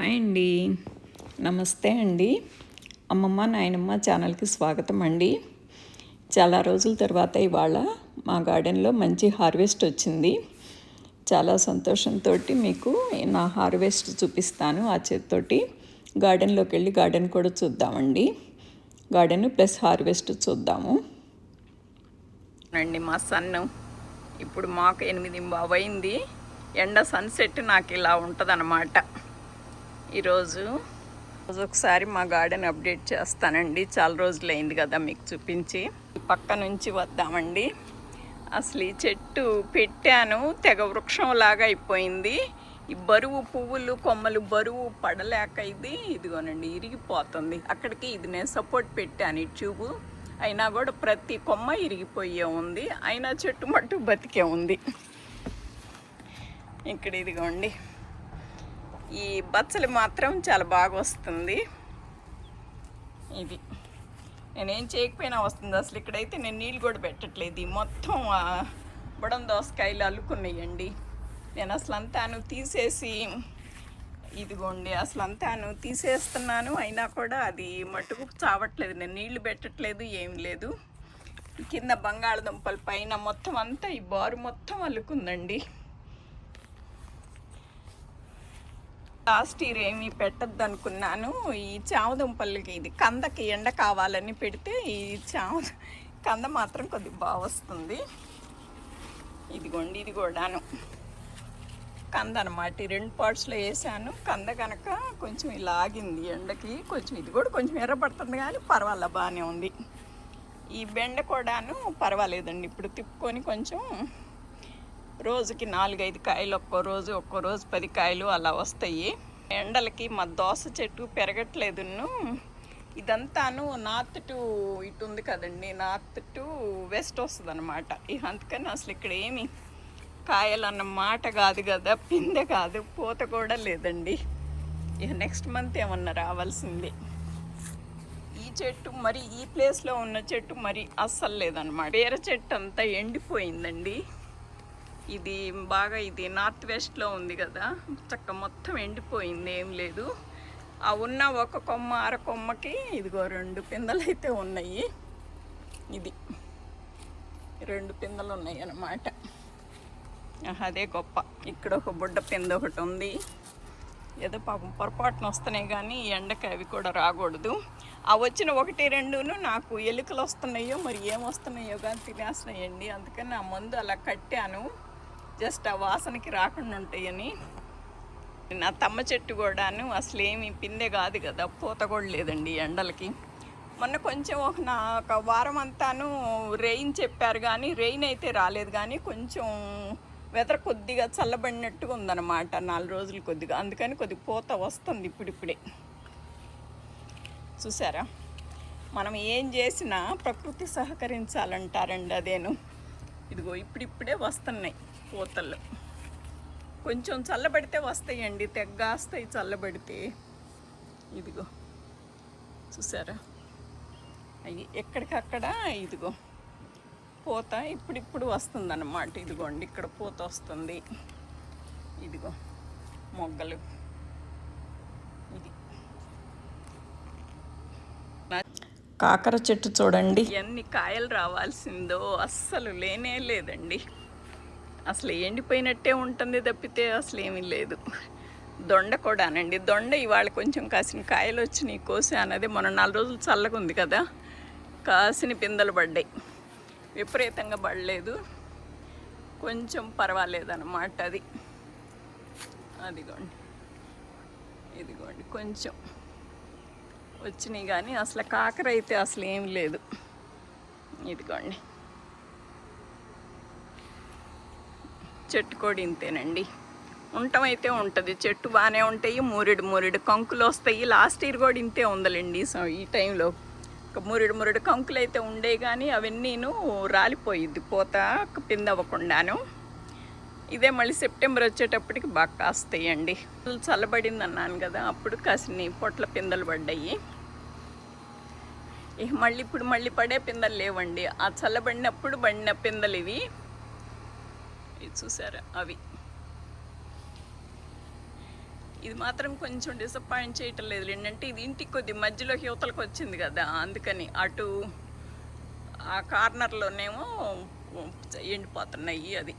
Hi అండి, నమస్తే అండి. అమ్మమ్మ నాయనమ్మ ఛానల్కి స్వాగతం అండి. చాలా రోజుల తర్వాత ఇవాళ మా గార్డెన్లో మంచి హార్వెస్ట్ వచ్చింది. చాలా సంతోషంతో మీకు నా హార్వెస్ట్ చూపిస్తాను. ఆ చేతితోటి గార్డెన్లోకి వెళ్ళి గార్డెన్ కూడా చూద్దామండి. గార్డెన్ ప్లస్ హార్వెస్ట్ చూద్దాము అండి. మా సన్ను ఇప్పుడు మాకు 8:15 అయింది. ఎండ సన్సెట్ నాకు ఇలా ఉంటుందన్నమాట. ఈరోజు ఒకసారి మా గార్డెన్ అప్డేట్ చేస్తానండి. చాలా రోజులైంది కదా మీకు చూపించి. పక్క నుంచి వద్దామండి. అసలు ఈ చెట్టు పెట్టాను, తెగ వృక్షంలాగా అయిపోయింది. ఈ బరువు పువ్వులు కొమ్మలు బరువు పడలేక ఇదిగోనండి ఇరిగిపోతుంది. అక్కడికి ఇది నేను సపోర్ట్ పెట్టాను ఈ ట్యూబు, అయినా కూడా ప్రతి కొమ్మ ఇరిగిపోయే ఉంది. అయినా చెట్టు మట్టు బతికే ఉంది. ఇక్కడ ఇదిగోండి ఈ బచ్చలు మాత్రం చాలా బాగా వస్తుంది. ఇది నేనేం చేయకపోయినా వస్తుంది. అసలు ఇక్కడైతే నేను నీళ్ళు కూడా పెట్టట్లేదు. మొత్తం బుడం దోసకాయలు అల్లుకున్నాయండి. నేను అసలు అంతాను తీసేసి ఇదిగోండి అసలు అంతాను తీసేస్తున్నాను. అయినా కూడా అది మట్టుకు చావట్లేదు. నేను నీళ్లు పెట్టట్లేదు, ఏం లేదు. కింద బంగాళదుంపల పైన మొత్తం అంతా ఈ బారు మొత్తం అల్లుకుందండి. లాస్ట్ ఇయర్ ఏమీ పెట్టద్దు అనుకున్నాను. ఈ చామదుంపలకి ఇది కందకి ఎండ కావాలని పెడితే ఈ కంద మాత్రం కొద్దిగా బాగా వస్తుంది. ఇదిగోండి ఇది కూడాను కంద అనమాట. ఈ 2 పార్ట్స్లో వేసాను. కంద కనుక కొంచెం ఇలా ఆగింది ఎండకి. కొంచెం ఇది కూడా కొంచెం ఎర్రపడుతుంది కానీ పర్వాలే, బాగానే ఉంది. ఈ బెండ కూడాను పర్వాలేదండి. ఇప్పుడు తిప్పుకొని కొంచెం రోజుకి 4-5 కాయలు, ఒక్కో రోజు 10 కాయలు అలా వస్తాయి. ఎండలకి మా దోస చెట్టు పెరగట్లేదును. ఇదంతాను నార్త్ టు ఇటు ఉంది కదండి, నార్త్ టు వెస్ట్ వస్తుంది అనమాట. అందుకని అసలు ఇక్కడ ఏమి కాయలు అన్న మాట కాదు కదా, పిందె కాదు, పూత కూడా లేదండి. ఇక నెక్స్ట్ మంత్ ఏమన్నా రావాల్సిందే. ఈ చెట్టు మరి ఈ ప్లేస్లో ఉన్న చెట్టు మరి అస్సలు లేదనమాట. వేరే చెట్టు అంతా ఎండిపోయిందండి. ఇది బాగా ఇది నార్త్ వెస్ట్లో ఉంది కదా, చక్క మొత్తం ఎండిపోయింది, ఏం లేదు. ఆ ఉన్న ఒక కొమ్మ అర కొమ్మకి ఇదిగో 2 పిందెలు అయితే ఉన్నాయి. ఇది 2 పిందెలు ఉన్నాయి అన్నమాట. అదే గొప్ప. ఇక్కడ ఒక బుడ్డ పిందె ఒకటి ఉంది. ఏదో పాపం పొరపాటున వస్తున్నాయి కానీ ఎండకి అవి కూడా రాకూడదు. ఆ వచ్చిన 1-2 నాకు ఎలుకలు వస్తున్నాయో మరి ఏమొస్తున్నాయో కానీ తినేస్తున్నాయండి. అందుకని ఆ మందు అలా కట్టాను, జస్ట్ ఆ వాసనకి రాకుండా ఉంటాయని. నా తమ్మ చెట్టు కూడాను అసలు ఏమి పిందె కాదు కదా, పూత కూడా లేదండి ఎండలకి. మొన్న కొంచెం ఒక వారం అంతాను రెయిన్ చెప్పారు కానీ రెయిన్ అయితే రాలేదు. కానీ కొంచెం వెదర్ కొద్దిగా చల్లబడినట్టుగా ఉందన్నమాట 4 రోజులు కొద్దిగా. అందుకని కొద్దిగా పూత వస్తుంది ఇప్పుడిప్పుడే. చూసారా, మనం ఏం చేసినా ప్రకృతి సహకరించాలంటారండి. అదేను ఇదిగో ఇప్పుడిప్పుడే వస్తున్నాయి పూతలు. కొంచెం చల్లబడితే వస్తాయండి, తెగ్గాస్తాయి చల్లబడితే. ఇదిగో చూసారా, అవి ఎక్కడికక్కడ ఇదిగో పూత ఇప్పుడిప్పుడు వస్తుందన్నమాట. ఇదిగోండి ఇక్కడ పూత వస్తుంది. ఇదిగో మొగ్గలు. ఇది కాకర చెట్టు చూడండి, ఎన్ని కాయలు రావాల్సిందో అస్సలు లేనే లేదండి. అసలు ఎండిపోయినట్టే ఉంటుంది తప్పితే అసలు ఏమీ లేదు. దొండ కూడానండి. దొండ ఇవాళ కొంచెం కాసిన కాయలు వచ్చినాయి, కోసాను. అదే మొన్న 4 రోజులు చల్లగా ఉంది కదా, కాసిన పిందెలు పడ్డాయి. విపరీతంగా పడలేదు, కొంచెం పర్వాలేదన్నమాట. అదిగోండి ఇదిగోండి కొంచెం వచ్చినాయి కానీ అసలు కాకర అయితే అసలు ఏం లేదు. ఇదిగోండి చెట్టు కూడా ఇంతేనండి. ఉండటమైతే ఉంటుంది, చెట్టు బాగానే ఉంటాయి. మూరెడు కంకులు వస్తాయి. లాస్ట్ ఇయర్ కూడా ఇంతే ఉందలేండి ఈ టైంలో. ఒక మూరెడు కంకులు అయితే ఉండే కానీ అవన్నీను రాలిపోయిద్ది పూత పిందవ్వకుండాను. ఇదే మళ్ళీ సెప్టెంబర్ వచ్చేటప్పటికి బాగా కాస్తాయండి. చల్లబడింది అన్నాను కదా, అప్పుడు కాసిని పొట్ల పిందెలు పడ్డాయి. ఇక మళ్ళీ పడే పిందెలు లేవండి. ఆ చల్లబడినప్పుడు పడిన పిందెలు ఇవి చూసారా. అవి ఇది మాత్రం కొంచెం డిసప్పాయింట్ చేయటం లేదు ఏంటంటే ఇది ఇంటికి కొద్ది మధ్యలోకి యువతలకు వచ్చింది కదా, అందుకని అటు ఆ కార్నర్లోనేమో ఎండిపోతున్నాయి. అది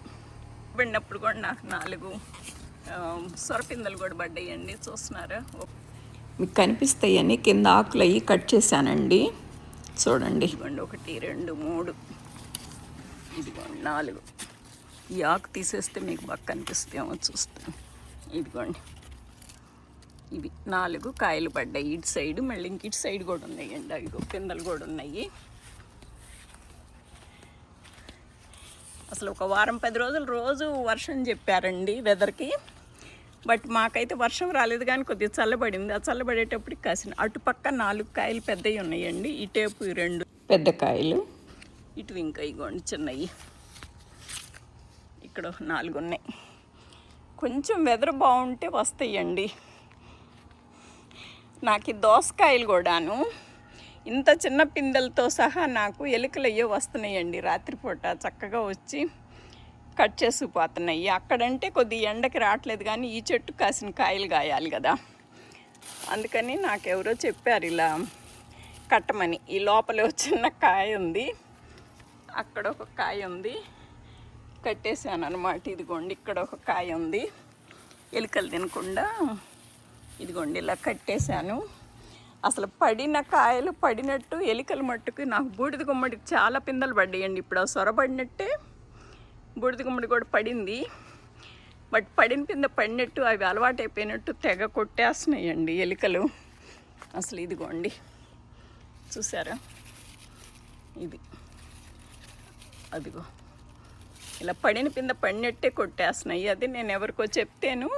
పడినప్పుడు కూడా నాకు 4 సొరపిందలు కూడా పడ్డాయండి. చూస్తున్నారా, మీకు కనిపిస్తాయని కింద ఆకులు అవి కట్ చేశానండి. చూడండి, ఇదిగోండి 1 2 3, ఇదిగోండి 4. ఈ ఆకు తీసేస్తే మీకు బాగా కనిపిస్తాయేమో చూస్తాను. ఇదిగోండి, ఇవి 4 కాయలు పడ్డాయి ఇటు సైడ్. మళ్ళీ ఇంక ఇటు సైడ్ కూడా ఉన్నాయండి, అవి పిందలు కూడా ఉన్నాయి. అసలు ఒక వారం 10 రోజులు రోజు వర్షం చెప్పారండి వెదర్కి, బట్ మాకైతే వర్షం రాలేదు కానీ కొద్దిగా చల్లబడింది. ఆ చల్లబడేటప్పటికి కాసిన అటుపక్క 4 కాయలు పెద్దవి ఉన్నాయండి, ఇటేపు 2 పెద్ద కాయలు, ఇటు ఇంకా ఇగోండి చిన్నవి, ఇక్కడ 4 ఉన్నాయి. కొంచెం వెదర్ బాగుంటే వస్తాయండి. నాకు ఈ దోసకాయలు కూడాను ఇంత చిన్న పిందెలతో సహా నాకు ఎలుకలు అయ్యో వస్తున్నాయండి. రాత్రిపూట చక్కగా వచ్చి కట్ చేసుకుపోతున్నాయి. అక్కడంటే కొద్ది ఎండకి రావట్లేదు కానీ ఈ చెట్టు కాసిన కాయలు కాయాలి కదా, అందుకని నాకెవరో చెప్పారు ఇలా కట్టమని. ఈ లోపల చిన్న కాయ ఉంది, అక్కడ ఒక కాయ ఉంది, కట్టేసాను అనమాట. ఇదిగోండి ఇక్కడ ఒక కాయ ఉంది, ఎలుకలు తినకుండా ఇదిగోండి ఇలా కట్టేశాను. అసలు పడిన కాయలు పడినట్టు ఎలుకలు మట్టుకు నాకు బూడిద గుమ్మడికి చాలా పిందెలు పడ్డాయండి. ఇప్పుడు ఆ సొరబడినట్టే బూడిద గుమ్మడి కూడా పడింది, బట్ పడిన పిందె పడినట్టు అవి అలవాటైపోయినట్టు తెగ కొట్టేస్తున్నాయండి ఎలుకలు. అసలు ఇదిగోండి చూసారా, ఇది అదిగో ఇలా పడిన పిందె పడినట్టే కొట్టేస్తున్నాయి. అది నేను ఎవరికో చెప్తేను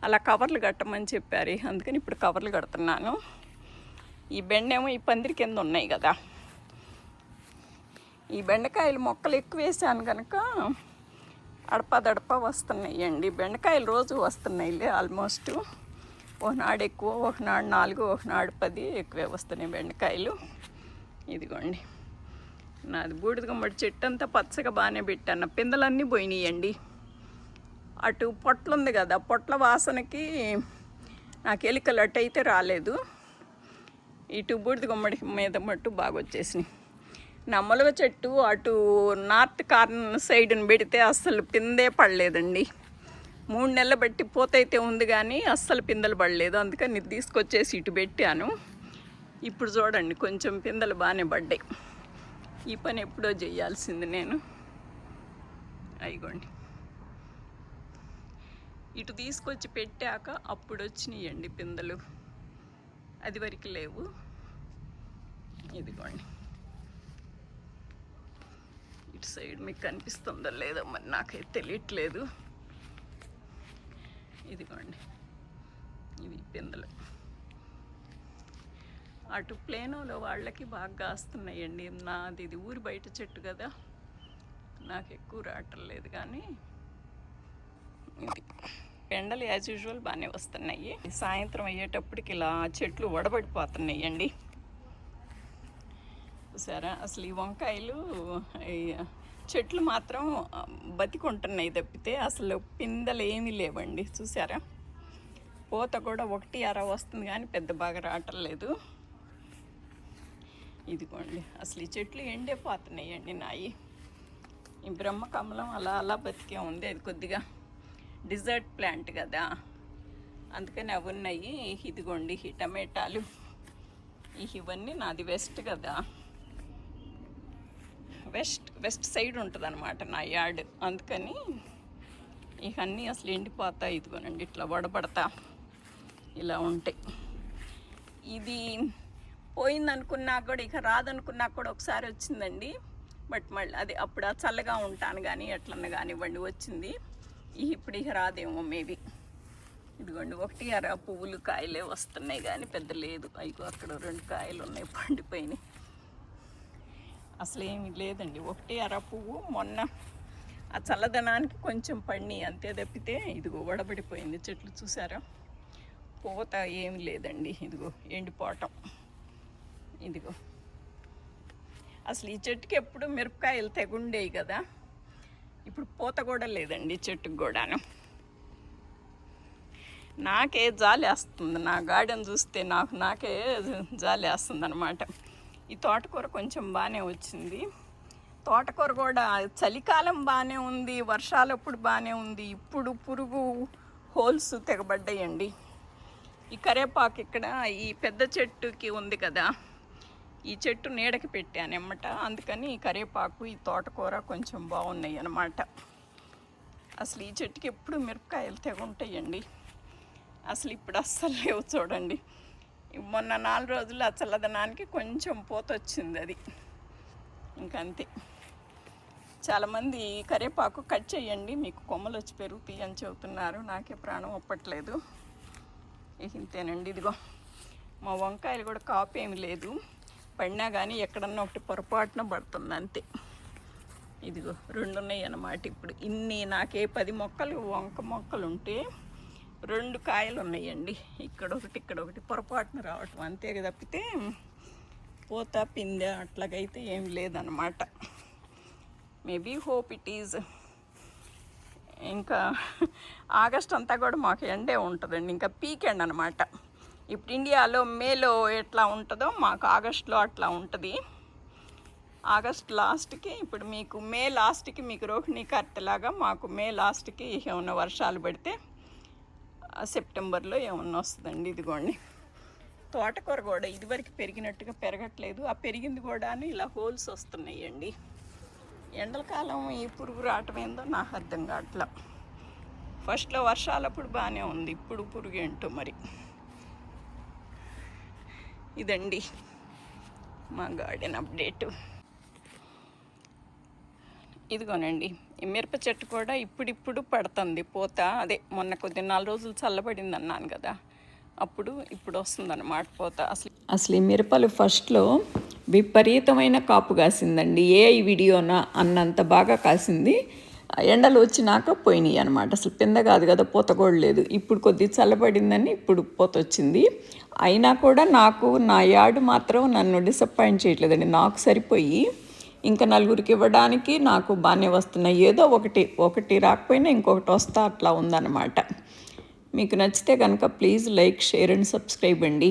అలా కవర్లు కట్టమని చెప్పారు, అందుకని ఇప్పుడు కవర్లు కడుతున్నాను. ఈ బెండేమో ఈ పందిరి కింద ఉన్నాయి కదా, ఈ బెండకాయలు మొక్కలు ఎక్కువ వేసాను కనుక అడపదడప వస్తున్నాయండి. బెండకాయలు రోజు వస్తున్నాయిలే ఆల్మోస్ట్. ఒకనాడు ఎక్కువ, ఒకనాడు 4, ఒకనాడు 10 ఎక్కువే వస్తున్నాయి బెండకాయలు. ఇదిగోండి నాది బూడిద గుమ్మడి చెట్టు అంతా పచ్చగా బాగానే పెట్టాను, పిందెలన్నీ పోయినాయండి. అటు పొట్ల ఉంది కదా, పొట్ల వాసనకి నాకు ఎలుకలు అటు అయితే రాలేదు, ఇటు బూడిద గుమ్మడి మీద మట్టు బాగా వచ్చేసినాయి. నా మొలగ చెట్టు అటు నార్త్ కార్నర్ సైడ్ని పెడితే అస్సలు పిందే పడలేదండి. 3 నెలలు బట్టి పూతైతే ఉంది కానీ అస్సలు పిందెలు పడలేదు, అందుకని తీసుకొచ్చేసి ఇటు పెట్టాను. ఇప్పుడు చూడండి కొంచెం పిందెలు బాగానే పడ్డాయి. ఈ పని ఎప్పుడో చేయాల్సింది నేను. అయిగోండి ఇటు తీసుకొచ్చి పెట్టాక అప్పుడు వచ్చినాయండి పిందెలు, అది వరకు లేవు. ఇదిగోండి ఇటు సైడ్ మీకు కనిపిస్తుందో లేదో మరి నాకైతే తెలియట్లేదు. ఇదిగోండి ఇవి పిందెలు. అటు ప్లేనోలో వాళ్ళకి బాగా కాస్తున్నాయండి. నాది ఇది ఊరు బయట చెట్టు కదా, నాకు ఎక్కువ రావటం లేదు కానీ ఇది ఎండలు యాజ్ యూజువల్ బాగానే వస్తున్నాయి. సాయంత్రం అయ్యేటప్పటికి ఇలా చెట్లు వడబడిపోతున్నాయండి. చూసారా, అసలు ఈ వంకాయలు చెట్లు మాత్రం బతికుంటున్నాయి తప్పితే అసలు పిందెలు ఏమీ లేవండి. చూసారా, పూత కూడా 1 అర వస్తుంది కానీ పెద్ద బాగా రావటం లేదు. ఇదిగోండి అసలు ఈ చెట్లు ఎండిపోతున్నాయండి నాయి. ఈ బ్రహ్మకమలం అలా అలా బతికే ఉంది, అది కొద్దిగా డిజర్ట్ ప్లాంట్ కదా, అందుకని అవి ఉన్నాయి. ఇదిగోండి ఈ టమాటాలు, ఇవన్నీ నాది వెస్ట్ కదా, వెస్ట్ సైడ్ ఉంటుంది అనమాట నా యార్డ్, అందుకని ఇవన్నీ అసలు ఎండిపోతాయి. ఇదిగోనండి ఇట్లా వడబడతా ఇలా ఉంటాయి. ఇది పోయిందనుకున్నా కూడా ఇక రాదనుకున్నా కూడా ఒకసారి వచ్చిందండి, బట్ మళ్ళీ అది అప్పుడు చల్లగా ఉంటాను కానీ ఎట్లన్నా కానివ్వండి వచ్చింది. ఇప్పుడు ఇక రాదేమో మేబీ. ఇదిగోండి 1 అర పువ్వులు కాయలే వస్తున్నాయి కానీ పెద్ద లేదు. అయిగో అక్కడ 2 కాయలు ఉన్నాయి పండిపోయినాయి. అసలు ఏమీ లేదండి, 1 అర పువ్వు మొన్న ఆ చల్లదనానికి కొంచెం పడినాయి అంతే తప్పితే ఇదిగో వడబడిపోయింది చెట్లు. చూసారా, పూత ఏమి లేదండి, ఇదిగో ఎండిపోవటం. ఇదిగో అసలు ఈ చెట్టుకి ఎప్పుడు మిరపకాయలు తెగుండేవి కదా, ఇప్పుడు పూత కూడా లేదండి చెట్టుకు కూడాను. నాకే జాలేస్తుంది, నా గార్డెన్ చూస్తే నాకే జాలేస్తుంది అనమాట. ఈ తోటకూర కొంచెం బాగానే వచ్చింది. తోటకూర కూడా చలికాలం బాగానే ఉంది, వర్షాలప్పుడు బాగానే ఉంది. ఇప్పుడు పురుగు హోల్స్ తెగబడ్డాయండి. ఈ కరేపాకు ఇక్కడ ఈ పెద్ద చెట్టుకి ఉంది కదా, ఈ చెట్టు నీడకి పెట్టానమాట. అందుకని ఈ కరేపాకు ఈ తోటకూర కొంచెం బాగున్నాయి అన్నమాట. అసలు ఈ చెట్టుకి ఎప్పుడు మిరపకాయలు తెగ ఉంటాయండి. అసలు ఇప్పుడు అస్సలు లేవు చూడండి. మొన్న 4 రోజులు ఆ చల్లదనానికి కొంచెం పూత వచ్చింది, అది ఇంకంతే. చాలామంది కరేపాకు కట్ చేయండి మీకు కొమ్మలు వచ్చి పెరుగుతాయి అని చెబుతున్నారు. నాకే ప్రాణం ఒప్పట్లేదు. ఇంతేనండి. ఇదిగో మా వంకాయలు కూడా కాపు ఏమి లేదు, పడినా కానీ ఎక్కడన్నా ఒకటి పొరపాటున పడుతుంది అంతే. ఇదిగో 2 ఉన్నాయి అన్నమాట. ఇప్పుడు ఇన్ని నాకే 10 మొక్కలు వంక మొక్కలు ఉంటే 2 కాయలు ఉన్నాయండి. ఇక్కడ ఒకటి పొరపాటున రావటం అంతే తప్పితే పూత పిందె అట్లాగైతే ఏం లేదన్నమాట. Maybe hope it is. ఇంకా ఆగస్ట్ అంతా కూడా మాకు ఎండే ఉంటుందండి, ఇంకా పీక్ ఎండ్ అనమాట. ఇప్పుడు ఇండియాలో మేలో ఎట్లా ఉంటుందో మాకు ఆగస్ట్లో అట్లా ఉంటుంది. ఆగస్ట్ లాస్ట్కి, ఇప్పుడు మీకు మే లాస్ట్కి మీకు రోహిణి కార్తెలాగా మాకు మే లాస్ట్కి ఏమన్నా వర్షాలు పడితే సెప్టెంబర్లో ఏమన్నా వస్తుందండి. ఇదిగోండి తోటకూర కూడా ఇదివరకు పెరిగినట్టుగా పెరగట్లేదు, ఆ పెరిగింది కూడా ఇలా హోల్స్ వస్తున్నాయండి. ఎండల కాలం ఈ పురుగు రావటం ఏందో నాకు అర్థం కావట్లా. ఫస్ట్లో వర్షాలప్పుడు బాగానే ఉంది, ఇప్పుడు పురుగు ఏంటో మరి. ఇదండి మా గార్డెన్ అప్డేటు. ఇదిగోనండి ఈ మిరప చెట్టు కూడా ఇప్పుడిప్పుడు పడుతుంది పూత. అదే మొన్న కొద్ది 4 రోజులు చల్లబడింది అన్నాను కదా, ఇప్పుడు వస్తుందన్నమాట పూత. అసలు ఈ మిరపలు ఫస్ట్లో విపరీతమైన కాపు కాసిందండి. ఈ వీడియోనా అన్నంత బాగా కాసింది. ఎండలు వచ్చినాక పోయినాయి అనమాట. అసలు పింద కాదు కదా, పూత కూడా లేదు. ఇప్పుడు కొద్దిగా చల్లబడిందని ఇప్పుడు పూత వచ్చింది. అయినా కూడా నాకు నా యార్డు మాత్రం నన్ను డిసప్పాయింట్ చేయట్లేదండి. నాకు సరిపోయి ఇంకా నలుగురికి ఇవ్వడానికి నాకు బాగానే వస్తున్నాయి. ఏదో ఒకటి రాకపోయినా ఇంకొకటి వస్తా అట్లా ఉందన్నమాట. మీకు నచ్చితే కనుక please like, share and subscribe అండి.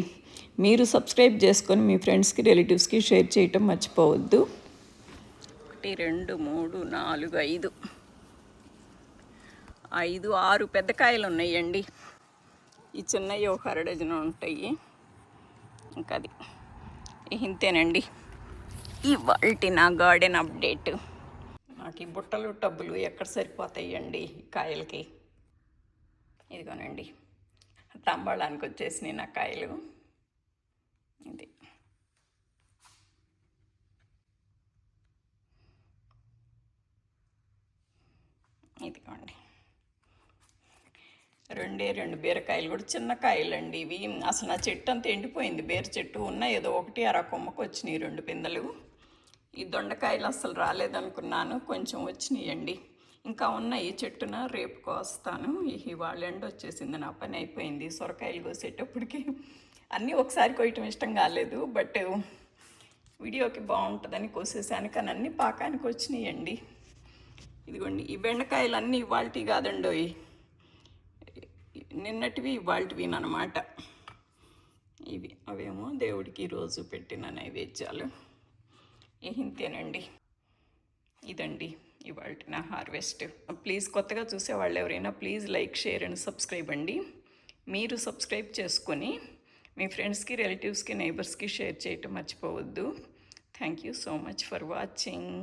మీరు సబ్స్క్రైబ్ చేసుకొని మీ ఫ్రెండ్స్కి, రిలేటివ్స్కి షేర్ చేయటం మర్చిపోవద్దు. 1 2 3 4 5 6 పెద్ద కాయలు ఉన్నాయండి. ఈ చిన్నవి ఒక 1/2 డజన్ ఉంటాయి. ఇంకా అది ఇంతేనండి ఇవాల్టి నా గార్డెన్ అప్డేట్. నాకు ఈ బుట్టలు టబ్బులు ఎక్కడ సరిపోతాయండి కాయలకి. ఇదిగోనండి తంబాళానికి వచ్చేసినాయి నా కాయలు. ఇది ఇదిగోండి 2 బీరకాయలు కూడా చిన్న కాయలు అండి ఇవి. అసలు నా చెట్టు అంతా ఎండిపోయింది, బీర చెట్టు ఉన్న ఏదో 1 అర కొమ్మకు వచ్చినాయి 2 పిందెలు. ఈ దొండకాయలు అసలు రాలేదనుకున్నాను, కొంచెం వచ్చినాయండి. ఇంకా ఉన్నాయి చెట్టున, రేపు కోస్తాను. ఇవాళ ఎండ వచ్చేసింది, నా పని అయిపోయింది. సొరకాయలు కోసేటప్పటికి అన్నీ ఒకసారి కోయటం ఇష్టం కాలేదు, బట్ వీడియోకి బాగుంటుందని కోసేసాను. కానీ అన్నీ పాకానికి వచ్చినాయండి. ఇదిగోండి ఈ బెండకాయలు అన్నీ ఇవాల్టి కాదండి, నిన్నటివి ఇవాల్టివినమాట. ఇవి అవేమో దేవుడికి ఈరోజు పెట్టిన నైవేద్యాలు. ఇంతేనండి. ఇదండి ఇవాళ నా హార్వెస్ట్. ప్లీజ్ కొత్తగా చూసేవాళ్ళు ఎవరైనా please like, share and subscribe అండి. మీరు సబ్స్క్రైబ్ చేసుకొని మీ ఫ్రెండ్స్కి, రిలేటివ్స్కి, నైబర్స్కి షేర్ చేయటం మర్చిపోవద్దు. Thank you so much for watching.